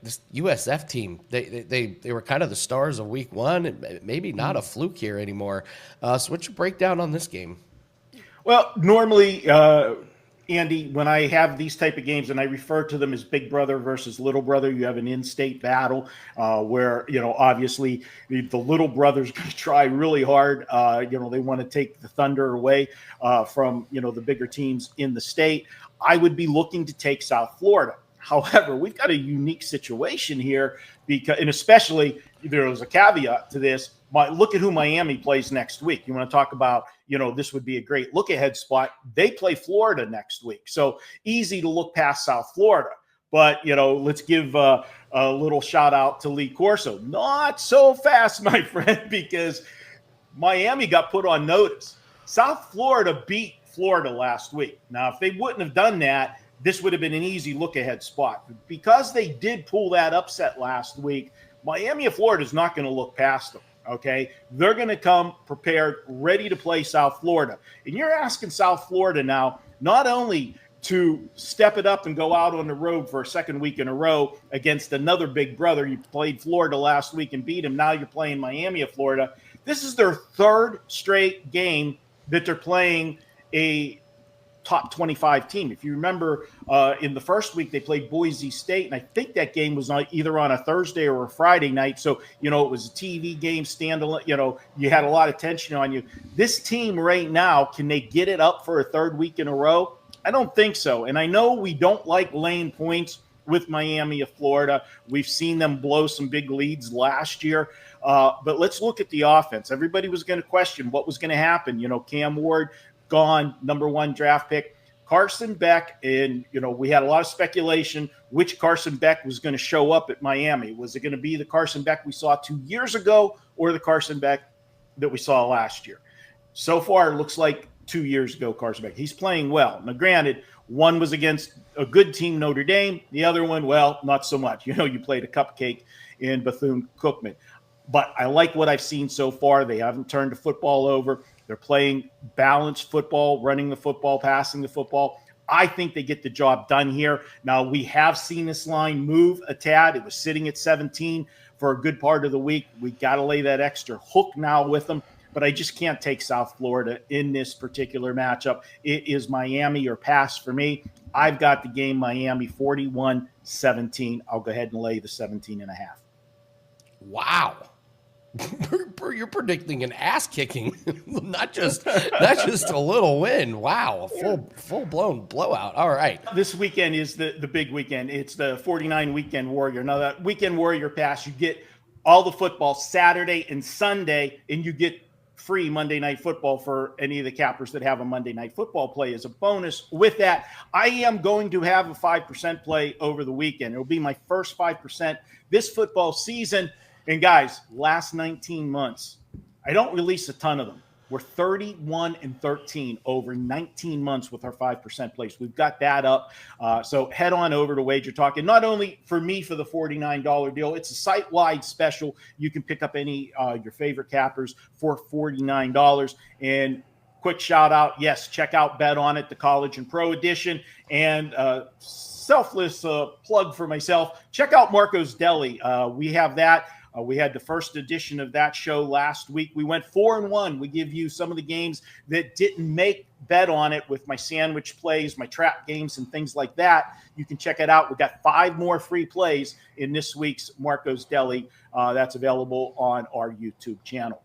this USF team, they were kind of the stars of week one, and maybe not a fluke here anymore. So what's your breakdown on this game? Well, normally, Andy, when I have these type of games, and I refer to them as big brother versus little brother, you have an in-state battle where, obviously the little brother's going to try really hard. They want to take the thunder away from, the bigger teams in the state. I would be looking to take South Florida. However, we've got a unique situation here because, and especially there was a caveat to this. Look at who Miami plays next week. You want to talk about, this would be a great look ahead spot. They play Florida next week. So easy to look past South Florida. But, let's give a little shout out to Lee Corso. Not so fast, my friend, because Miami got put on notice. South Florida beat Florida last week. Now, if they wouldn't have done that, this would have been an easy look-ahead spot. Because they did pull that upset last week, Miami of Florida is not going to look past them, okay? They're going to come prepared, ready to play South Florida. And you're asking South Florida now not only to step it up and go out on the road for a second week in a row against another big brother. You played Florida last week and beat them. Now you're playing Miami of Florida. This is their third straight game that they're playing a top 25 team. If you remember, in the first week, they played Boise State, and I think that game was either on a Thursday or a Friday night. So, it was a TV game, standalone. You had a lot of tension on you. This team right now, can they get it up for a third week in a row? I don't think so. And I know we don't like laying points with Miami of Florida. We've seen them blow some big leads last year. But let's look at the offense. Everybody was going to question what was going to happen. Cam Ward, gone, number one draft pick. Carson Beck, and, we had a lot of speculation which Carson Beck was going to show up at Miami. Was it going to be the Carson Beck we saw 2 years ago or the Carson Beck that we saw last year? So far, it looks like 2 years ago, Carson Beck. He's playing well. Now, granted, one was against a good team, Notre Dame. The other one, well, not so much. You played a cupcake in Bethune-Cookman. But I like what I've seen so far. They haven't turned the football over. They're playing balanced football, running the football, passing the football. I think they get the job done here. Now, we have seen this line move a tad. It was sitting at 17 for a good part of the week. We got to lay that extra hook now with them. But I just can't take South Florida in this particular matchup. It is Miami or pass for me. I've got the game Miami 41-17. I'll go ahead and lay the 17.5. Wow. You're predicting an ass kicking, not just a little win. Wow, a full blown blowout. All right. This weekend is the big weekend. It's the 49 Weekend Warrior. Now that Weekend Warrior pass, you get all the football Saturday and Sunday, and you get free Monday Night Football for any of the cappers that have a Monday Night Football play as a bonus. With that, I am going to have a 5% play over the weekend. It'll be my first 5% this football season. And guys, last 19 months, I don't release a ton of them. We're 31-13 over 19 months with our 5% plays. We've got that up. So head on over to Wager Talk. And not only for me for the $49 deal, it's a site-wide special. You can pick up any your favorite cappers for $49. And quick shout out, yes, check out Bet On It, the College and Pro Edition. And selfless plug for myself, check out Marco's Deli. We have that. We had the first edition of that show last week. We went 4-1. We give you some of the games that didn't make Bet On It with my sandwich plays, my trap games, and things like that. You can check it out. We've got 5 more free plays in this week's Marco's Deli. That's available on our YouTube channel.